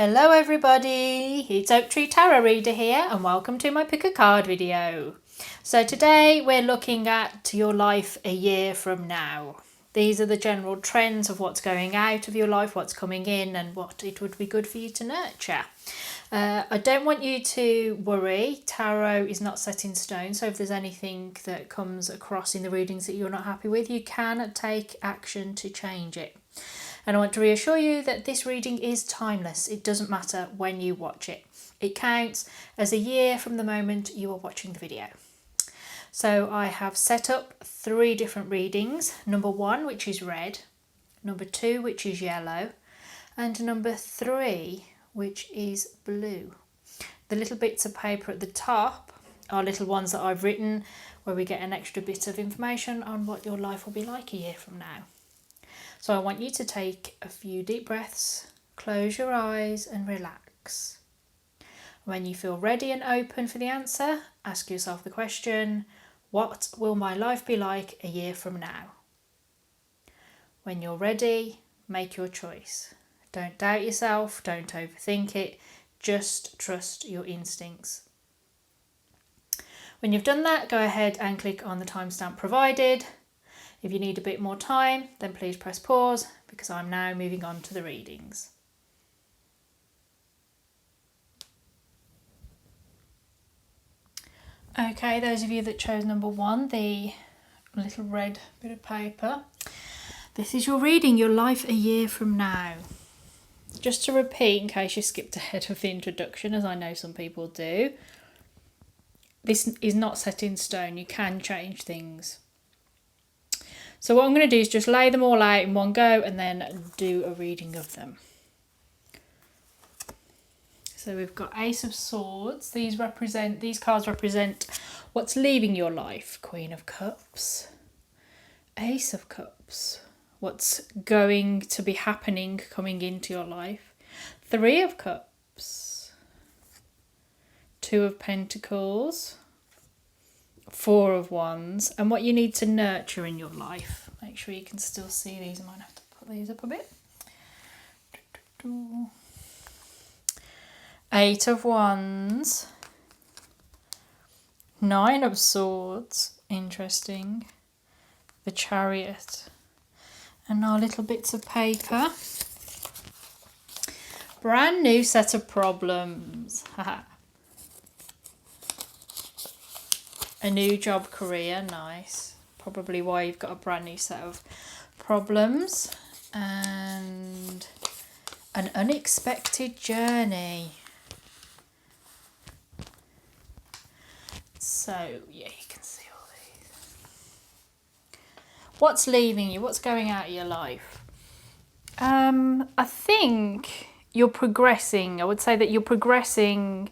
Hello everybody, it's Oak Tree Tarot Reader here and welcome to my pick a card video. So today we're looking at your life a year from now. These are the general trends of what's going out of your life, what's coming in and what it would be good for you to nurture. I don't want you to worry, tarot is not set in stone, so if there's anything that comes across in the readings that you're not happy with, you can take action to change it. And I want to reassure you that this reading is timeless. It doesn't matter when you watch it. It counts as a year from the moment you are watching the video. So I have set up 3 different readings. Number 1, which is red. Number 2, which is yellow. And number 3, which is blue. The little bits of paper at the top are little ones that I've written where we get an extra bit of information on what your life will be like a year from now. So I want you to take a few deep breaths, close your eyes and relax. When you feel ready and open for the answer, ask yourself the question, what will my life be like a year from now? When you're ready, make your choice. Don't doubt yourself, don't overthink it, just trust your instincts. When you've done that, go ahead and click on the timestamp provided. If you need a bit more time, then please press pause because I'm now moving on to the readings. Okay, those of you that chose number 1, the little red bit of paper, this is your reading, your life a year from now. Just to repeat, in case you skipped ahead of the introduction, as I know some people do, this is not set in stone, you can change things. So what I'm going to do is just lay them all out in one go and then do a reading of them. So we've got Ace of Swords. These cards represent what's leaving your life. Queen of Cups. Ace of Cups. What's going to be happening coming into your life. 3 of Cups. 2 of Pentacles. 4 of Wands, and what you need to nurture in your life. Make sure you can still see these. I might have to put these up a bit. 8 of Wands. 9 of Swords. Interesting. The Chariot. And our little bits of paper. Brand new set of problems. Haha. A new job, career, nice. Probably why you've got a brand new set of problems. And an unexpected journey. So, yeah, you can see all these. What's leaving you? What's going out of your life? I think you're progressing. I would say that you're progressing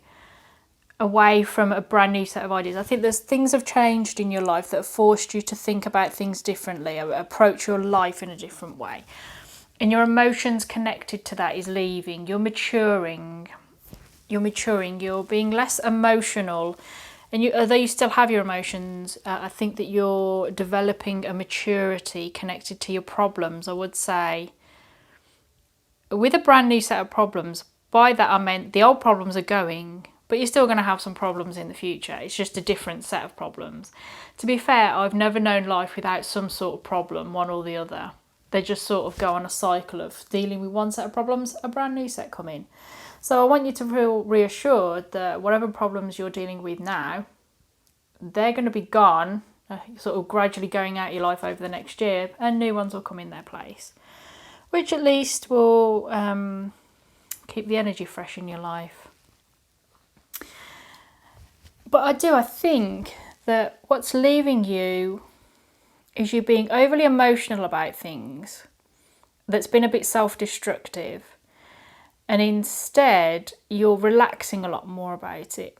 away from a brand new set of ideas. I think there's things have changed in your life that have forced you to think about things differently, approach your life in a different way. And your emotions connected to that is leaving. You're maturing. You're being less emotional. And although you still have your emotions, I think that you're developing a maturity connected to your problems, I would say. With a brand new set of problems, by that I meant the old problems are going, but you're still going to have some problems in the future. It's just a different set of problems. To be fair, I've never known life without some sort of problem, one or the other. They just sort of go on a cycle of dealing with one set of problems, a brand new set come in. So I want you to feel reassured that whatever problems you're dealing with now, they're going to be gone, sort of gradually going out your life over the next year, and new ones will come in their place, which at least will keep the energy fresh in your life. But I think that what's leaving you is you being overly emotional about things that's been a bit self-destructive, and instead you're relaxing a lot more about it.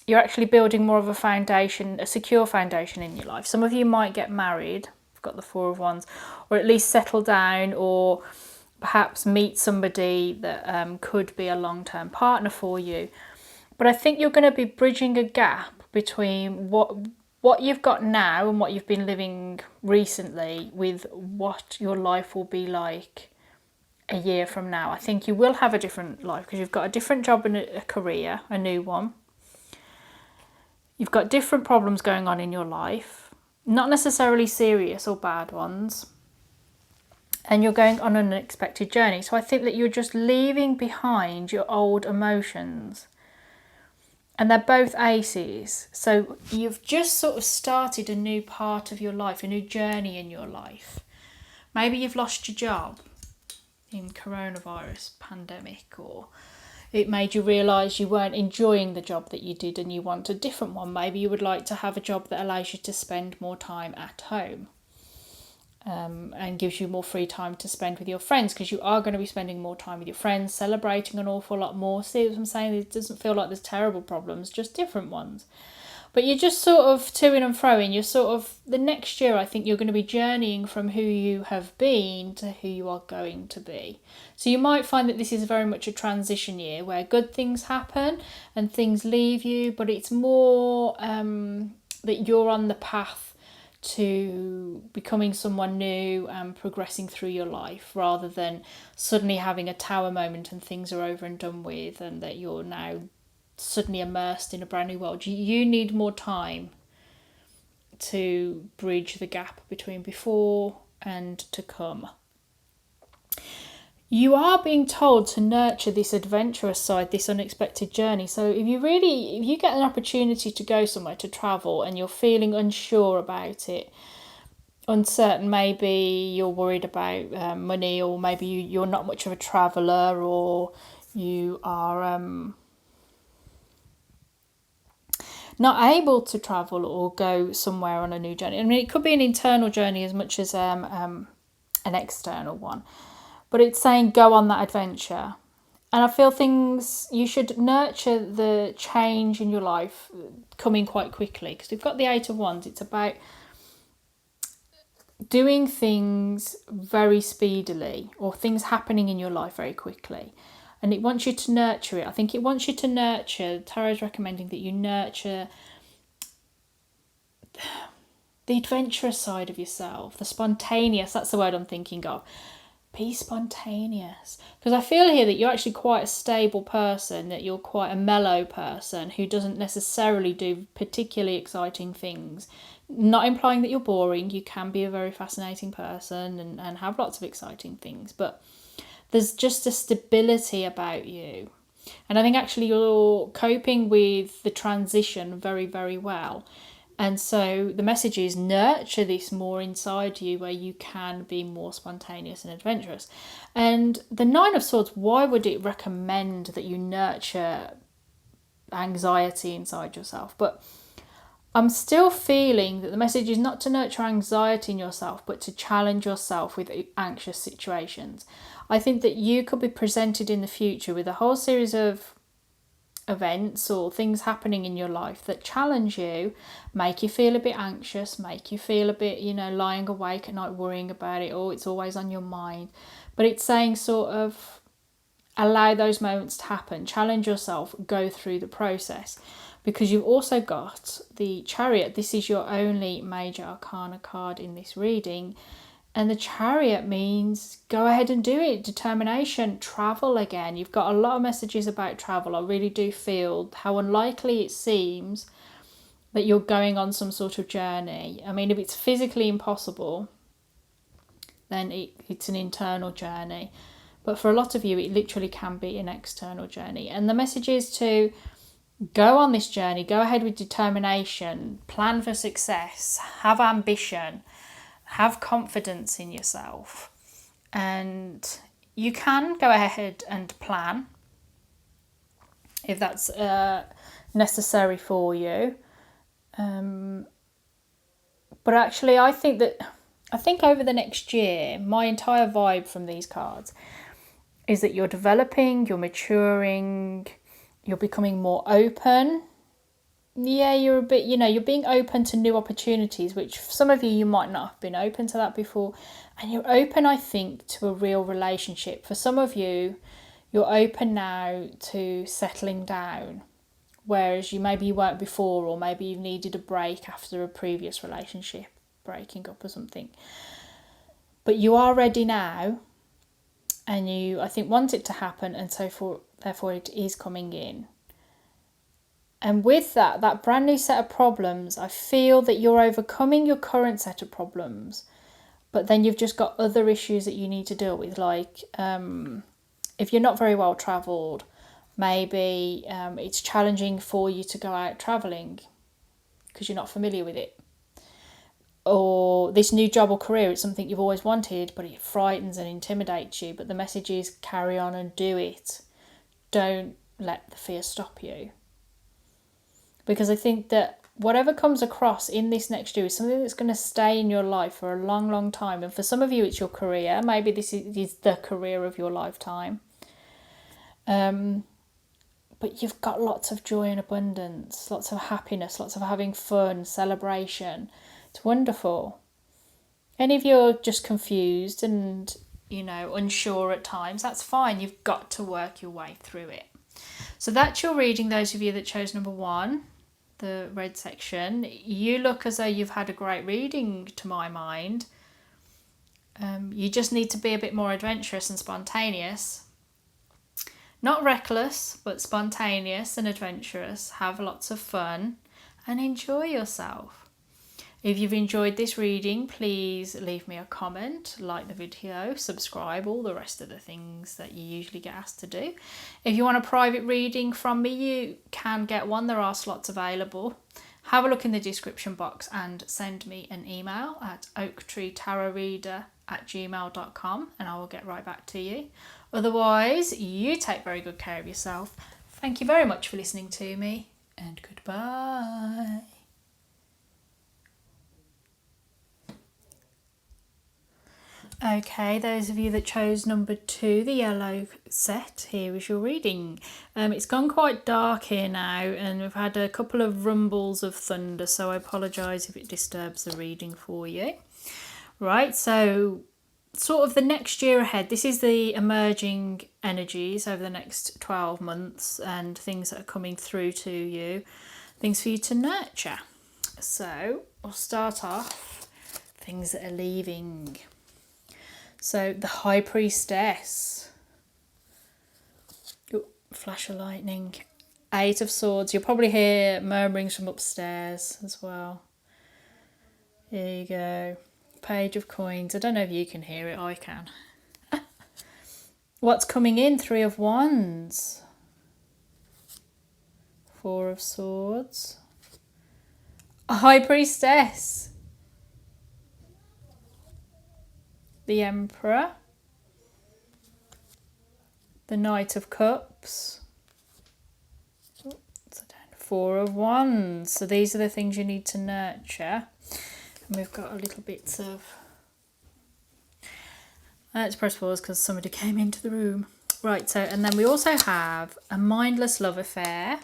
You're actually building more of a foundation, a secure foundation in your life. Some of you might get married, I've got the 4 of Wands, or at least settle down, or perhaps meet somebody that could be a long-term partner for you. But I think you're going to be bridging a gap between what you've got now and what you've been living recently with what your life will be like a year from now. I think you will have a different life because you've got a different job and a career, a new one. You've got different problems going on in your life, not necessarily serious or bad ones. And you're going on an unexpected journey. So I think that you're just leaving behind your old emotions. And they're both aces. So you've just sort of started a new part of your life, a new journey in your life. Maybe you've lost your job in coronavirus pandemic, or it made you realise you weren't enjoying the job that you did and you want a different one. Maybe you would like to have a job that allows you to spend more time at home. And gives you more free time to spend with your friends, because you are going to be spending more time with your friends, celebrating an awful lot more. See what I'm saying? It doesn't feel like there's terrible problems, just different ones. But you're just sort of to-ing and fro-ing. You're sort of, the next year I think you're going to be journeying from who you have been to who you are going to be. So you might find that this is very much a transition year where good things happen and things leave you, but it's more that you're on the path to becoming someone new and progressing through your life, rather than suddenly having a tower moment and things are over and done with and that you're now suddenly immersed in a brand new world. You need more time to bridge the gap between before and to come. You are being told to nurture this adventurous side, this unexpected journey. So if you get an opportunity to go somewhere, to travel, and you're feeling unsure about it, uncertain, maybe you're worried about money, or maybe you're not much of a traveller, or you are not able to travel or go somewhere on a new journey. I mean, it could be an internal journey as much as an external one. But it's saying go on that adventure. And I feel you should nurture the change in your life coming quite quickly. Because we've got the Eight of Wands. It's about doing things very speedily, or things happening in your life very quickly. And it wants you to nurture it. I think it wants you to nurture, Tarot's recommending that you nurture the adventurous side of yourself, the spontaneous, that's the word I'm thinking of. Be spontaneous, because I feel here that you're actually quite a stable person, that you're quite a mellow person who doesn't necessarily do particularly exciting things. Not implying that you're boring. You can be a very fascinating person and have lots of exciting things, but there's just a stability about you. And I think actually you're coping with the transition very, very well. And so the message is nurture this more inside you, where you can be more spontaneous and adventurous. And the Nine of Swords, why would it recommend that you nurture anxiety inside yourself? But I'm still feeling that the message is not to nurture anxiety in yourself, but to challenge yourself with anxious situations. I think that you could be presented in the future with a whole series of events or things happening in your life that challenge you, make you feel a bit anxious, make you feel a bit, lying awake at night worrying about it, or it's always on your mind. But it's saying sort of allow those moments to happen, challenge yourself, go through the process. Because you've also got the Chariot. This is your only major arcana card in this reading. And the Chariot means go ahead and do it. Determination, travel again. You've got a lot of messages about travel. I really do feel how unlikely it seems that you're going on some sort of journey. I mean, if it's physically impossible, then it's an internal journey. But for a lot of you, it literally can be an external journey. And the message is to go on this journey, go ahead with determination, plan for success, have ambition, have confidence in yourself. And you can go ahead and plan if that's necessary for you. But actually, I think over the next year, my entire vibe from these cards is that you're developing, you're maturing, you're becoming more open. Yeah, you're a bit, you're being open to new opportunities, which for some of you might not have been open to that before. And you're open, I think, to a real relationship. For some of you, you're open now to settling down, whereas maybe you weren't before, or maybe you've needed a break after a previous relationship breaking up or something. But you are ready now, and you, I think, want it to happen, and so therefore it is coming in. And with that brand new set of problems, I feel that you're overcoming your current set of problems, but then you've just got other issues that you need to deal with. Like if you're not very well travelled, maybe it's challenging for you to go out travelling because you're not familiar with it. Or this new job or career, it's something you've always wanted, but it frightens and intimidates you. But the message is carry on and do it. Don't let the fear stop you. Because I think that whatever comes across in this next year is something that's going to stay in your life for a long, long time. And for some of you, it's your career. Maybe this is the career of your lifetime. But you've got lots of joy and abundance, lots of happiness, lots of having fun, celebration. It's wonderful. And if you're just confused and, unsure at times, that's fine. You've got to work your way through it. So that's your reading, those of you that chose number 1, the red section. You look as though you've had a great reading, to my mind. You just need to be a bit more adventurous and spontaneous. Not reckless, but spontaneous and adventurous. Have lots of fun and enjoy yourself. If you've enjoyed this reading, please leave me a comment, like the video, subscribe, all the rest of the things that you usually get asked to do. If you want a private reading from me, you can get one. There are slots available. Have a look in the description box and send me an email at oaktreetarotreader@gmail.com and I will get right back to you. Otherwise, you take very good care of yourself. Thank you very much for listening to me, and goodbye. Okay, those of you that chose number 2, the yellow set, here is your reading. It's gone quite dark here now, and we've had a couple of rumbles of thunder, so I apologise if it disturbs the reading for you. Right, so sort of the next year ahead, this is the emerging energies over the next 12 months and things that are coming through to you, things for you to nurture. So we'll start off things that are leaving. So the High Priestess, flash of lightning, 8 of Swords. You'll probably hear murmurings from upstairs as well. Here you go. Page of Coins. I don't know if you can hear it. I can. What's coming in? 3 of Wands. 4 of Swords. A High Priestess. The Emperor. The Knight of Cups. 4 of Wands. So these are the things you need to nurture. And we've got a little bits of... Let's press pause because somebody came into the room. Right, so, and then we also have a mindless love affair.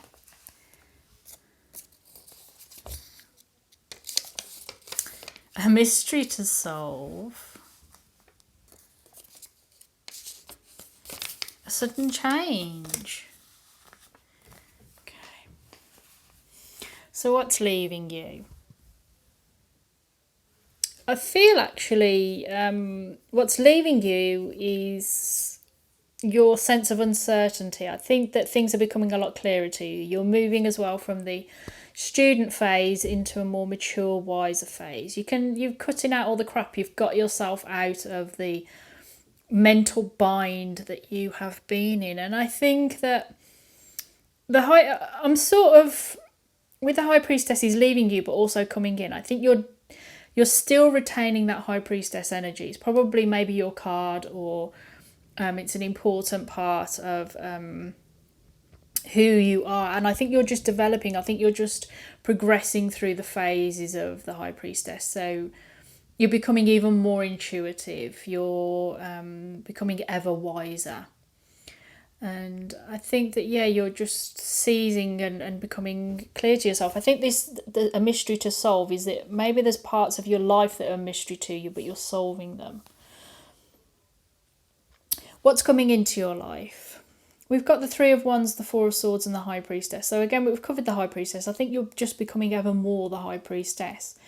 A mystery to solve. A sudden change. Okay. So what's leaving you? I feel actually what's leaving you is your sense of uncertainty. I think that things are becoming a lot clearer to you. You're moving as well from the student phase into a more mature, wiser phase. You're cutting out all the crap. You've got yourself out of the mental bind that you have been in, and I think that I'm sort of with the High Priestess is leaving you but also coming in. I think you're still retaining that High Priestess energy. It's probably maybe your card, or it's an important part of who you are, and I think you're just developing. I think you're just progressing through the phases of the High Priestess. So you're becoming even more intuitive. You're becoming ever wiser. And I think that, you're just seizing and becoming clear to yourself. I think a mystery to solve is that maybe there's parts of your life that are a mystery to you, but you're solving them. What's coming into your life? We've got the 3 of Wands, the 4 of Swords, and the High Priestess. So again, we've covered the High Priestess. I think you're just becoming ever more the High Priestess.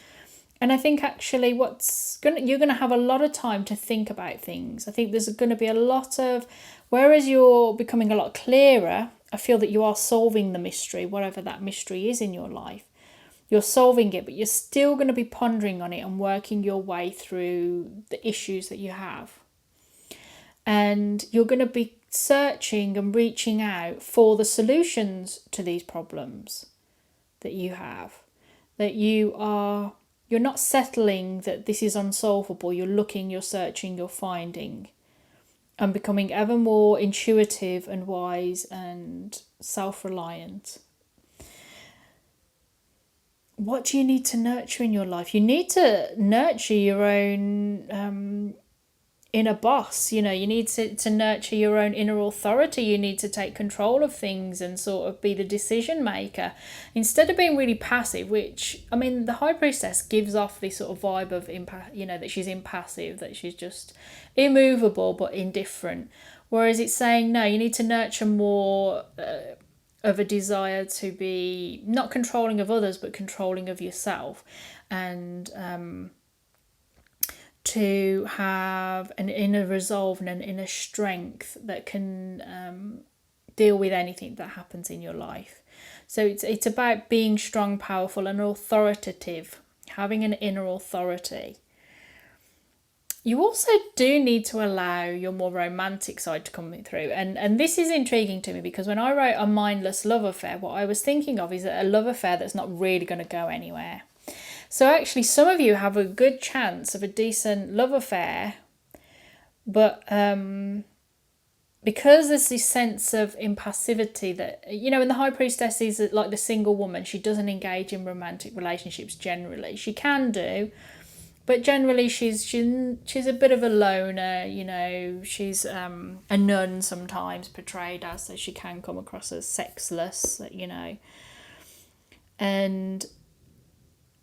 And I think actually you're going to have a lot of time to think about things. I think there's going to be a lot of, whereas you're becoming a lot clearer, I feel that you are solving the mystery, whatever that mystery is in your life. You're solving it, but you're still going to be pondering on it and working your way through the issues that you have. And you're going to be searching and reaching out for the solutions to these problems that you have. That you're not settling that this is unsolvable. You're looking, you're searching, you're finding, and becoming ever more intuitive and wise and self-reliant. What do you need to nurture in your life? You need to nurture your own inner boss. You need to nurture your own inner authority. You need to take control of things and sort of be the decision maker instead of being really passive, which, I mean, the High Priestess gives off this sort of vibe of that she's impassive, that she's just immovable but indifferent. Whereas it's saying, no, you need to nurture more of a desire to be not controlling of others but controlling of yourself, and to have an inner resolve and an inner strength that can deal with anything that happens in your life. So it's about being strong, powerful and authoritative, having an inner authority. You also do need to allow your more romantic side to come through. And this is intriguing to me because when I wrote A Mindless Love Affair, what I was thinking of is a love affair that's not really going to go anywhere. So actually some of you have a good chance of a decent love affair, but because there's this sense of impassivity that, when the High Priestess is like the single woman, she doesn't engage in romantic relationships generally. She can do, but generally she's a bit of a loner, she's a nun sometimes portrayed as, so she can come across as sexless, and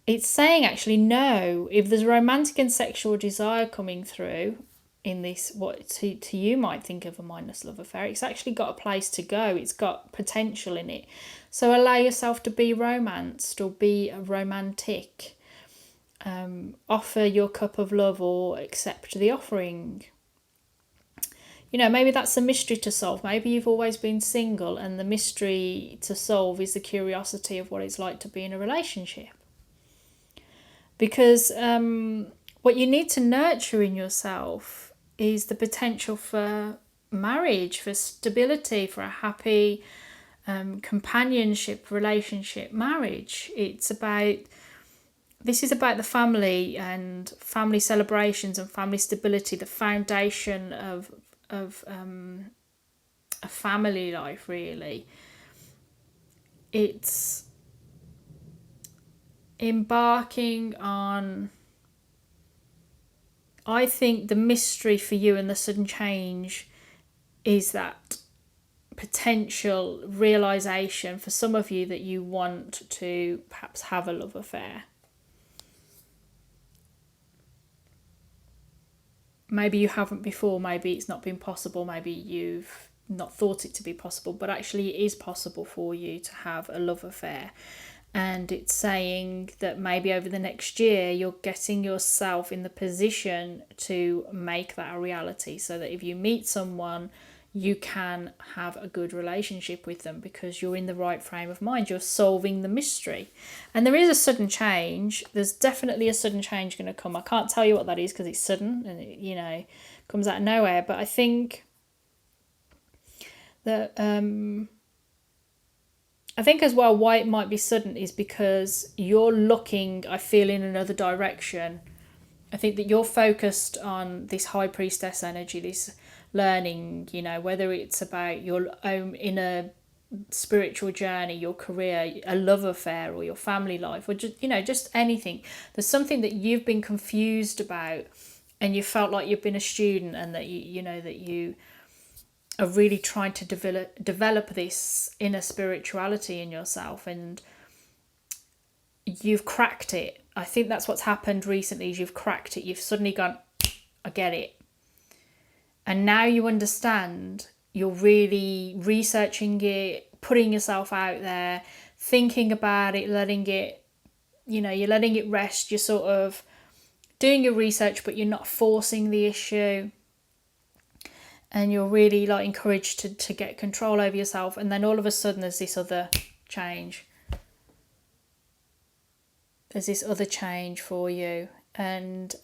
it's saying actually no, if there's romantic and sexual desire coming through in this, what to you might think of a mindless love affair, it's actually got a place to go. It's got potential in it. So allow yourself to be romanced or be romantic. Offer your cup of love or accept the offering. Maybe that's a mystery to solve. Maybe you've always been single and the mystery to solve is the curiosity of what it's like to be in a relationship. Because what you need to nurture in yourself is the potential for marriage, for stability, for a happy companionship, relationship, marriage. This is about the family and family celebrations and family stability, the foundation of a family life, really. It's embarking on, I think the mystery for you and the sudden change is that potential realization for some of you that you want to perhaps have a love affair. Maybe you haven't before, maybe it's not been possible, maybe you've not thought it to be possible, but actually it is possible for you to have a love affair. And it's saying that maybe over the next year you're getting yourself in the position to make that a reality, so that if you meet someone you can have a good relationship with them because you're in the right frame of mind. You're solving the mystery. And there is a sudden change. There's definitely a sudden change going to come. I can't tell you what that is because it's sudden and it, comes out of nowhere. But I think that I think as well why it might be sudden is because you're looking, I feel, in another direction. I think that you're focused on this High Priestess energy, this learning, whether it's about your own inner spiritual journey, your career, a love affair, or your family life, or just anything. There's something that you've been confused about and you felt like you've been a student and that you are really trying to develop this inner spirituality in yourself, and you've cracked it. I think that's what's happened recently is you've cracked it. You've suddenly gone, I get it. And now you understand. You're really researching it, putting yourself out there, thinking about it, letting it you're letting it rest, you're sort of doing your research, but you're not forcing the issue. And you're really like encouraged to get control over yourself. And then all of a sudden there's this other change. There's this other change for you. And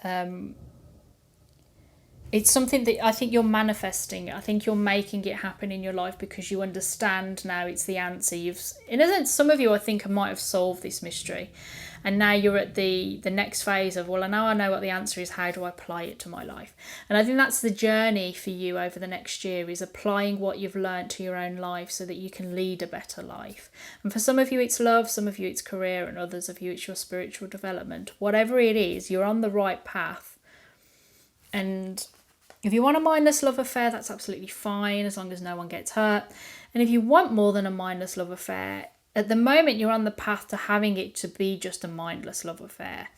it's something that I think you're manifesting. I think you're making it happen in your life because you understand now it's the answer. In a sense, some of you I think might have solved this mystery. And now you're at the next phase of, well, now I know what the answer is, how do I apply it to my life? And I think that's the journey for you over the next year, is applying what you've learned to your own life so that you can lead a better life. And for some of you it's love, some of you it's career, and others of you it's your spiritual development. Whatever it is, you're on the right path. And if you want a mindless love affair, that's absolutely fine, as long as no one gets hurt. And if you want more than a mindless love affair, at the moment you're on the path to having it to be just a mindless love affair.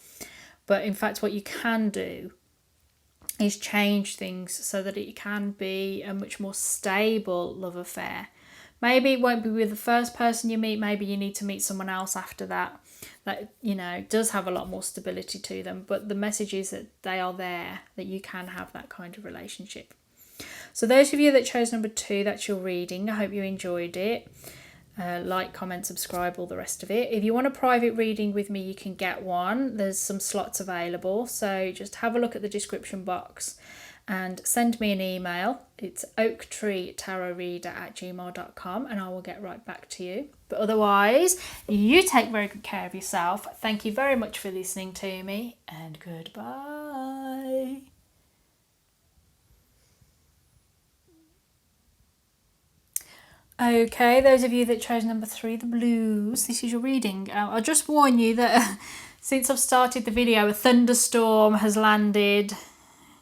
But in fact, what you can do is change things so that it can be a much more stable love affair. Maybe it won't be with the first person you meet. Maybe you need to meet someone else after that does have a lot more stability to them. But the message is that they are there, that you can have that kind of relationship. So those of you that chose number 2, that's your reading. I hope you enjoyed it. Like, comment, subscribe, all the rest of it. If you want a private reading with me, you can get one. There's some slots available, so just have a look at the description box and send me an email. It's oaktreetarotreader@gmail.com, and I will get right back to you. But otherwise, you take very good care of yourself. Thank you very much for listening to me, and goodbye. Okay, those of you that chose number 3, the blues, this is your reading. I'll just warn you that since I've started the video, a thunderstorm has landed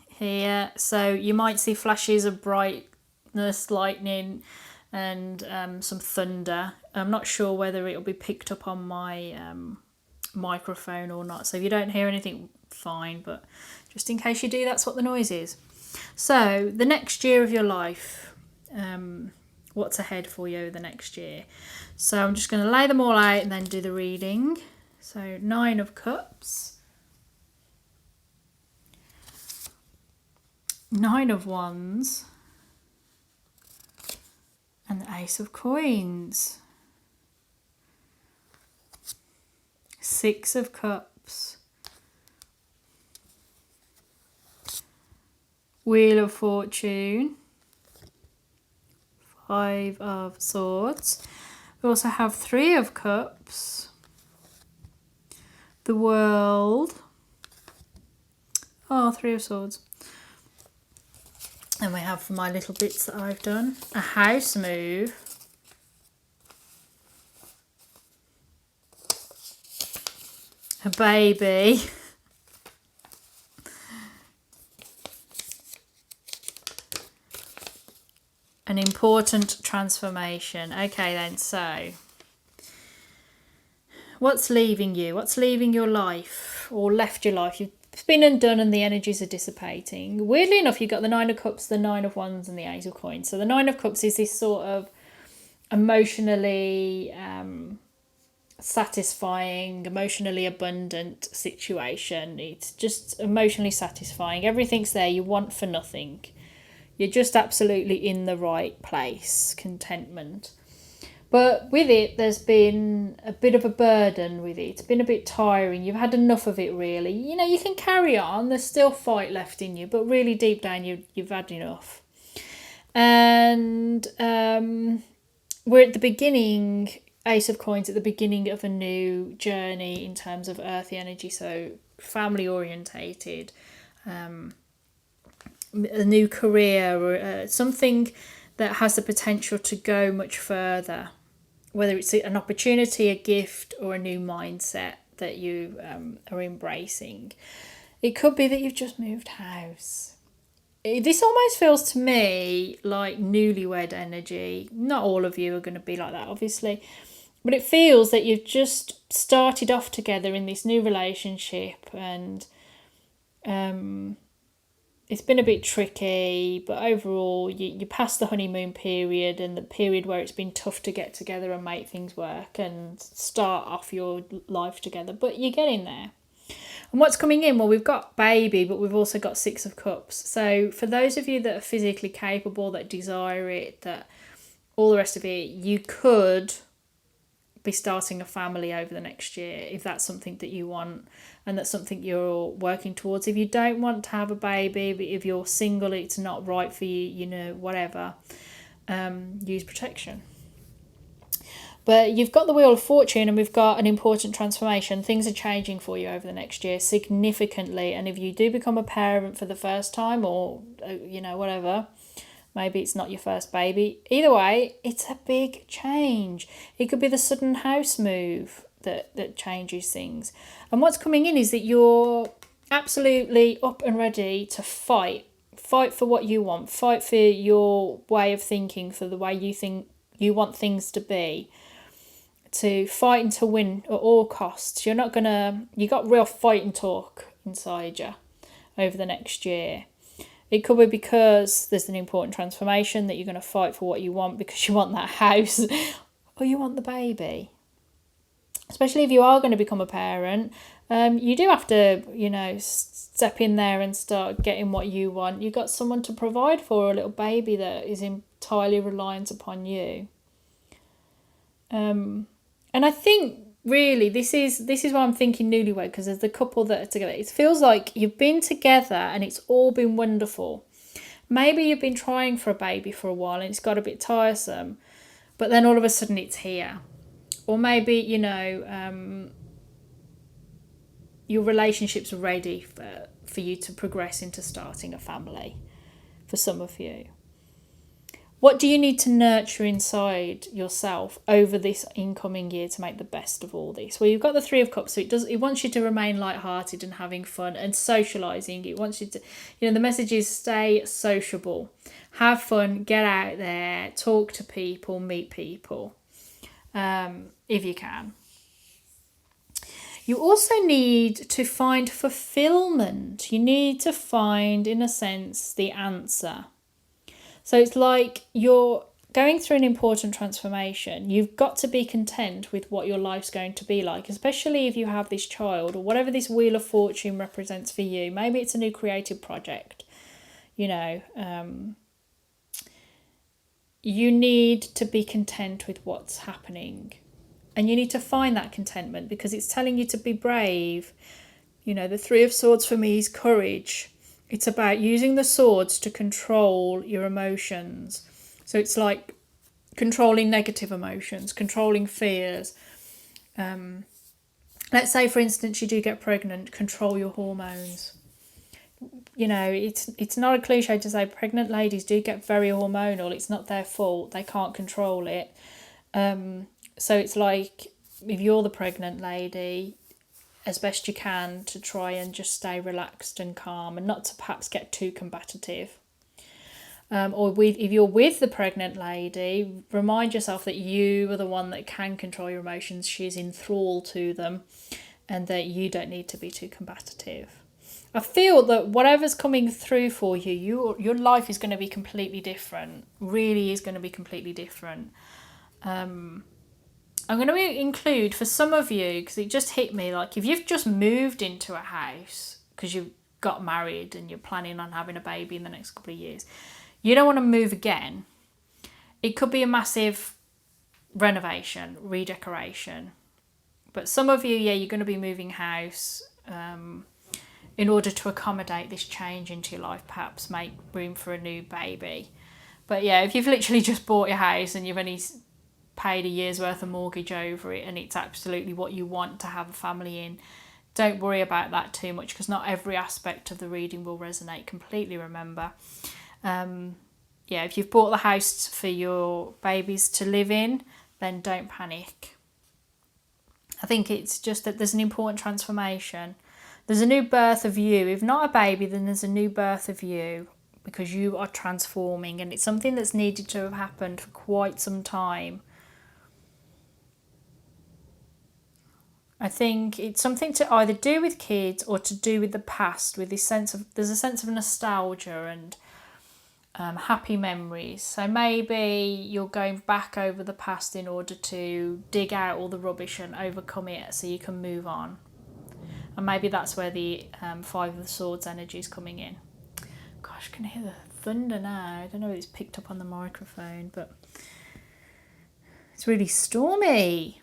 here. So you might see flashes of brightness, lightning, and some thunder. I'm not sure whether it'll be picked up on my microphone or not. So if you don't hear anything, fine. But just in case you do, that's what the noise is. So the next year of your life, what's ahead for you the next year. So I'm just going to lay them all out and then do the reading. So 9 of Cups, 9 of Wands, and the Ace of Coins, 6 of Cups, Wheel of Fortune, 5 of Swords. We also have 3 of Cups, the World, 3 of Swords. And we have, for my little bits that I've done, a house move, a baby, an important transformation. Okay then, so what's leaving you? What's leaving your life, or left your life? It's been undone and the energies are dissipating. Weirdly enough, you've got the 9 of Cups, the 9 of Wands, and the Ace of Coins. So the 9 of Cups is this sort of emotionally satisfying, emotionally abundant situation. It's just emotionally satisfying. Everything's there. You want for nothing. You're just absolutely in the right place. Contentment. But with it, there's been a bit of a burden with it. It's been a bit tiring. You've had enough of it, really. You know, you can carry on. There's still fight left in you. But really deep down, you've had enough. And we're at the beginning, Ace of Coins, at the beginning of a new journey in terms of earthy energy. So family orientated. A new career, or something that has the potential to go much further, whether it's an opportunity, a gift, or a new mindset that you are embracing. It could be that you've just moved house. This almost feels to me like newlywed energy. Not all of you are going to be like that, obviously, but it feels that you've just started off together in this new relationship, and it's been a bit tricky, but overall you passed the honeymoon period and the period where it's been tough to get together and make things work and start off your life together, but you're getting there. And what's coming in? Well, we've got baby, but we've also got Six of Cups. So for those of you that are physically capable, that desire it, that all the rest of it, you could be starting a family over the next year if that's something that you want and that's something you're working towards. If you don't want to have a baby, but if you're single, it's not right for you, you know, whatever, use protection. But you've got the Wheel of Fortune and we've got an important transformation. Things are changing for you over the next year significantly. And if you do become a parent for the first time or, you know, whatever, maybe it's not your first baby. Either way, it's a big change. It could be the sudden house move that changes things. And what's coming in is that you're absolutely up and ready to fight. Fight for what you want. Fight for your way of thinking, for the way you think you want things to be. To fight and to win at all costs. You got real fight and talk inside you over the next year. It could be because there's an important transformation that you're going to fight for what you want because you want that house or you want the baby. Especially if you are going to become a parent, you do have to, you know, step in there and start getting what you want. You've got someone to provide for, a little baby that is entirely reliant upon you. And I think really this is why I'm thinking newlywed, because there's the couple that are together. It feels like you've been together and it's all been wonderful. Maybe you've been trying for a baby for a while and it's got a bit tiresome, but then all of a sudden it's here. Or maybe, you know, your relationship's ready for you to progress into starting a family for some of you. What do you need to nurture inside yourself over this incoming year to make the best of all this? Well, you've got the Three of Cups, so it wants you to remain lighthearted and having fun and socialising. It wants you to, you know, the message is stay sociable, have fun, get out there, talk to people, meet people, if you can. You also need to find fulfillment. You need to find, in a sense, the answer. So it's like you're going through an important transformation. You've got to be content with what your life's going to be like, especially if you have this child or whatever this Wheel of Fortune represents for you. Maybe it's a new creative project, you know. You need to be content with what's happening. And you need to find that contentment because it's telling you to be brave. You know, the Three of Swords for me is courage. It's about using the swords to control your emotions. So it's like controlling negative emotions, controlling fears. Let's say, for instance, you do get pregnant, control your hormones. You know, it's not a cliche to say pregnant ladies do get very hormonal. It's not their fault. They can't control it. So it's like if you're the pregnant lady, as best you can to try and just stay relaxed and calm and not to perhaps get too combative. If you're with the pregnant lady, remind yourself that you are the one that can control your emotions. She's in thrall to them and that you don't need to be too combative. I feel that whatever's coming through for you, your life is going to be completely different. Really is going to be completely different. I'm going to include for some of you, because it just hit me, like if you've just moved into a house because you've got married and you're planning on having a baby in the next couple of years, you don't want to move again. It could be a massive renovation, redecoration. But some of you, you're going to be moving house in order to accommodate this change into your life, perhaps make room for a new baby. But yeah, if you've literally just bought your house and you've only paid a year's worth of mortgage over it and it's absolutely what you want to have a family in, don't worry about that too much because not every aspect of the reading will resonate completely, remember. If you've bought the house for your babies to live in, then don't panic. I think it's just that there's an important transformation. There's a new birth of you. If not a baby, then there's a new birth of you because you are transforming and it's something that's needed to have happened for quite some time. I think it's something to either do with kids or to do with the past, with this sense of, there's a sense of nostalgia and happy memories. So maybe you're going back over the past in order to dig out all the rubbish and overcome it so you can move on. And maybe that's where the Five of Swords energy is coming in. Gosh, I can hear the thunder now. I don't know if it's picked up on the microphone, but it's really stormy.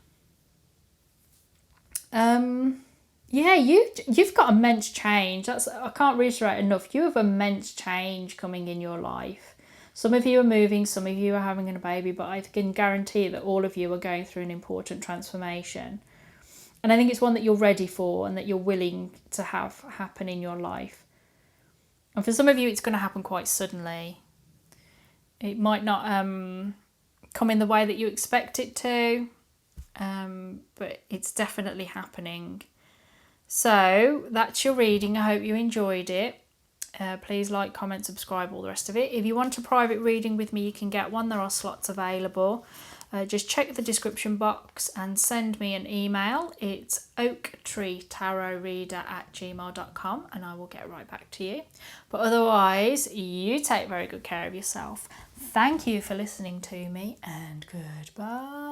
Yeah, you've got immense change. I can't reiterate enough. You have immense change coming in your life. Some of you are moving, some of you are having a baby, but I can guarantee that all of you are going through an important transformation. And I think it's one that you're ready for and that you're willing to have happen in your life. And for some of you, it's going to happen quite suddenly. It might not come in the way that you expect it to, but it's definitely happening. So that's your reading. I hope you enjoyed it. Please like, comment, subscribe, all the rest of it. If you want a private reading with me, you can get one. There are slots available. Just check the description box and send me an email. It's oaktreetarotreader@gmail.com and I will get right back to you. But otherwise, you take very good care of yourself. Thank you for listening to me and goodbye.